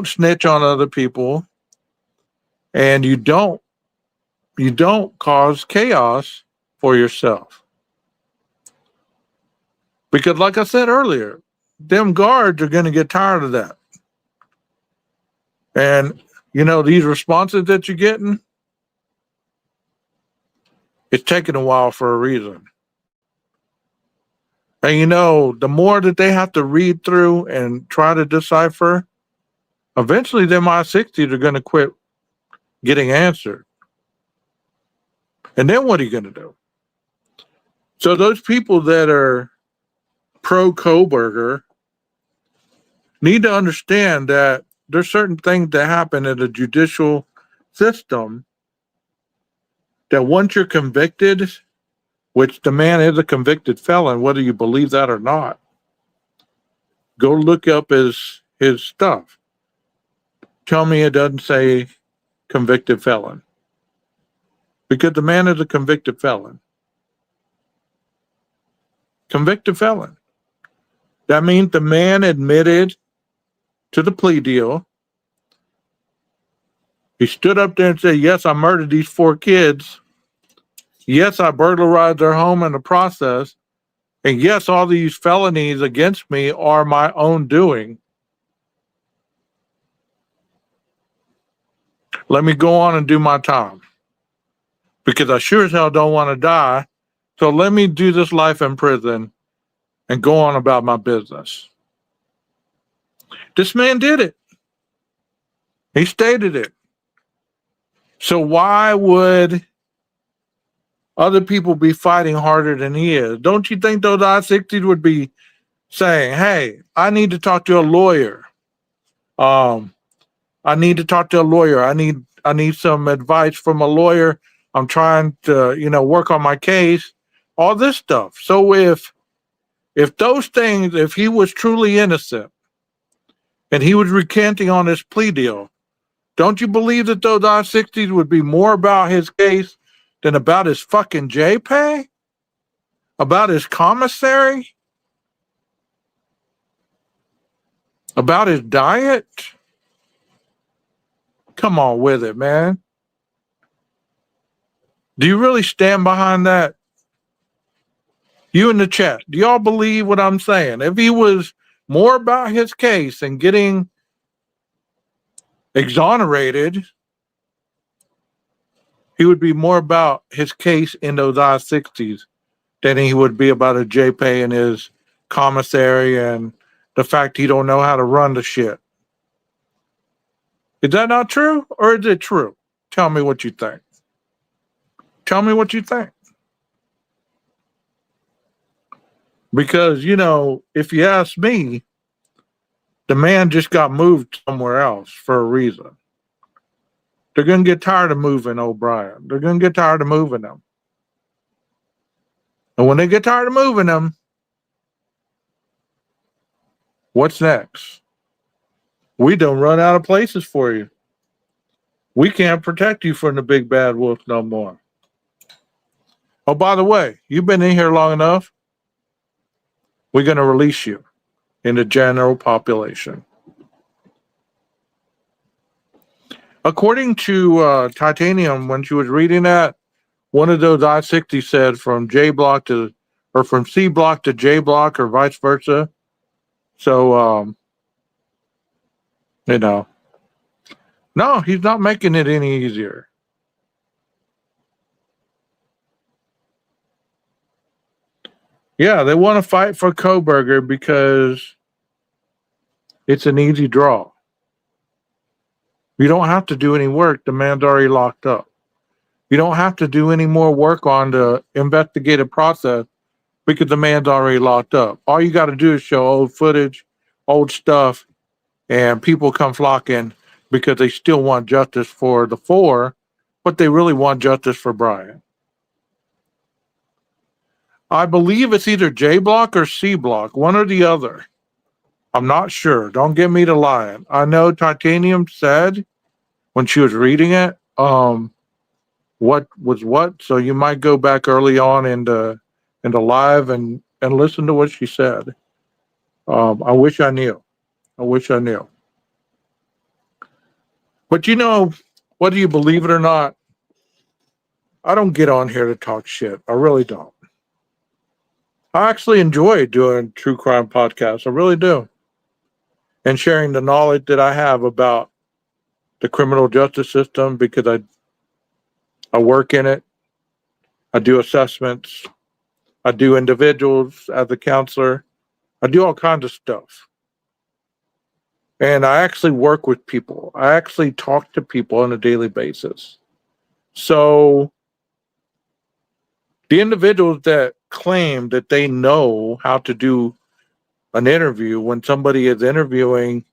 snitch on other people, and you don't cause chaos for yourself. Because like I said earlier, them guards are going to get tired of that. And these responses that you're getting, it's taking a while for a reason. And the more that they have to read through and try to decipher, eventually them I-60s are going to quit getting answered. And then what are you going to do? So those people that are pro Koberger need to understand that there's certain things that happen in the judicial system that once you're convicted, which the man is a convicted felon, whether you believe that or not, go look up his stuff. Tell me it doesn't say convicted felon. Because the man is a convicted felon. Convicted felon. That means the man admitted to the plea deal. He stood up there and said, yes, I murdered these 4 kids. Yes, I burglarized their home in the process. And yes, all these felonies against me are my own doing. Let me go on and do my time. Because I sure as hell don't want to die. So let me do this life in prison and go on about my business. This man did it. He stated it. So why would other people be fighting harder than he is? Don't you think those I-60s would be saying, hey, I need to talk to a lawyer. I need to talk to a lawyer. I need some advice from a lawyer. I'm trying to, work on my case. All this stuff. So if those things, if he was truly innocent and he was recanting on his plea deal, don't you believe that those I-60s would be more about his case than about his fucking JPay? About his commissary? About his diet? Come on with it, man. Do you really stand behind that? You in the chat, do y'all believe what I'm saying? If he was more about his case and getting exonerated, he would be more about his case in those I-60s than he would be about a JPay and his commissary and the fact he don't know how to run the shit. Is that not true or is it true? Tell me what you think. Tell me what you think. Because, if you ask me, the man just got moved somewhere else for a reason. They're going to get tired of moving O'Brien. They're going to get tired of moving them. And when they get tired of moving them, what's next? We don't run out of places for you. We can't protect you from the big bad wolf no more. Oh, by the way, you've been in here long enough. We're going to release you in the general population. According to Titanium, when she was reading that, one of those I-60 said from J block to, or from C block to J block, or vice versa. So, you know, no, he's not making it any easier. Yeah, they want to fight for Koberger because it's an easy draw. You don't have to do any work. The man's already locked up. You don't have to do any more work on the investigative process because the man's already locked up. All you got to do is show old footage, old stuff, and people come flocking because they still want justice for the four, but they really want justice for Brian. I believe it's either J block or C block, one or the other. I'm not sure. Don't get me to lying. I know Titanium said when she was reading it, what was what. So you might go back early on into live and listen to what she said. I wish I knew. I wish I knew. But you know, whether you believe it or not, I don't get on here to talk shit. I really don't. I actually enjoy doing true crime podcasts. I really do. And sharing the knowledge that I have about the criminal justice system because I work in it. I do assessments. I do individuals as a counselor. I do all kinds of stuff. And I actually work with people. I actually talk to people on a daily basis. So the individuals that claim that they know how to do an interview when somebody is interviewing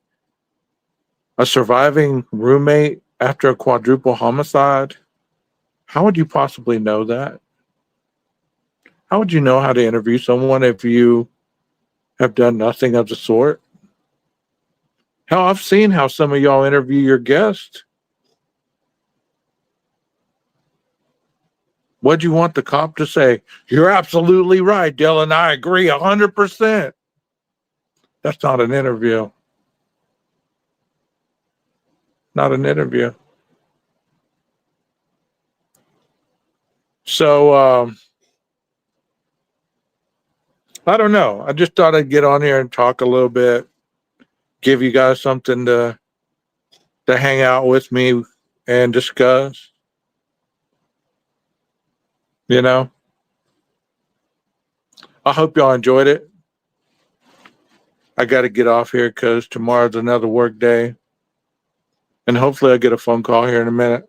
a surviving roommate after a quadruple homicide, how would you possibly know that? How would you know how to interview someone if you have done nothing of the sort? Hell, I've seen how some of y'all interview your guests. What'd you want the cop to say? You're absolutely right, Dylan. I agree 100%. That's not an interview. Not an interview. So, I don't know. I just thought I'd get on here and talk a little bit, give you guys something to hang out with me and discuss. You know, I hope y'all enjoyed it. I got to get off here because tomorrow's another work day. And hopefully I get a phone call here in a minute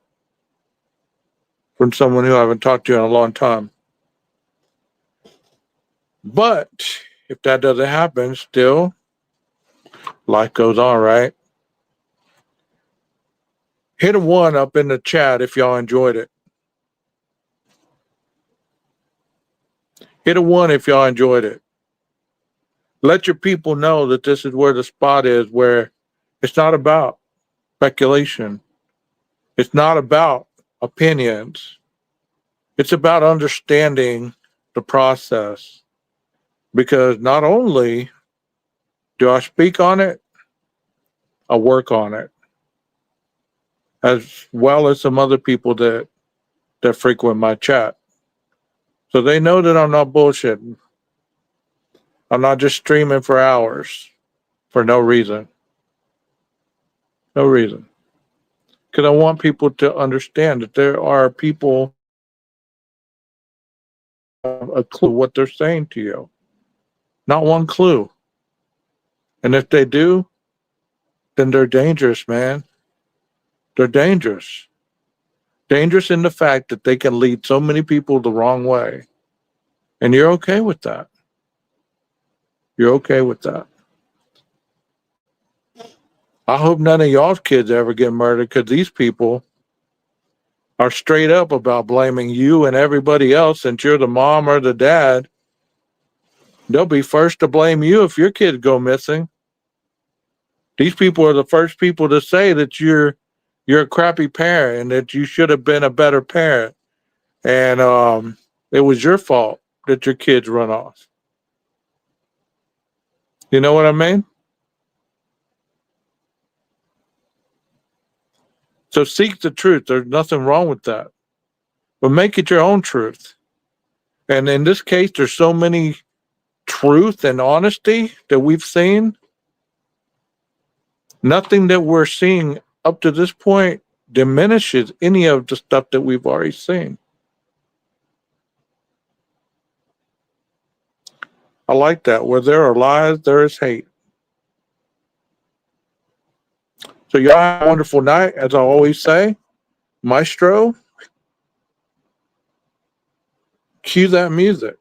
from someone who I haven't talked to in a long time. But if that doesn't happen, still, life goes on, right? Hit a 1 up in the chat if y'all enjoyed it. Hit a 1 if y'all enjoyed it. Let your people know that this is where the spot is, where it's not about speculation. It's not about opinions. It's about understanding the process. Because not only do I speak on it, I work on it. As well as some other people that frequent my chat. So they know that I'm not bullshitting. I'm not just streaming for hours for no reason. No reason. Because I want people to understand that there are people a clue what they're saying to you. Not one clue. And if they do, then they're dangerous, man. They're dangerous. Dangerous in the fact that they can lead so many people the wrong way. And you're okay with that. You're okay with that. I hope none of y'all's kids ever get murdered because these people are straight up about blaming you and everybody else, since you're the mom or the dad, they'll be first to blame you if your kids go missing. These people are the first people to say that you're a crappy parent and that you should have been a better parent. And it was your fault that your kids run off. You know what I mean? So seek the truth. There's nothing wrong with that. But make it your own truth. And in this case, there's so many truth and honesty that we've seen. Nothing that we're seeing up to this point diminishes any of the stuff that we've already seen. I like that. Where there are lies, there is hate. So y'all have a wonderful night. As I always say, Maestro, cue that music.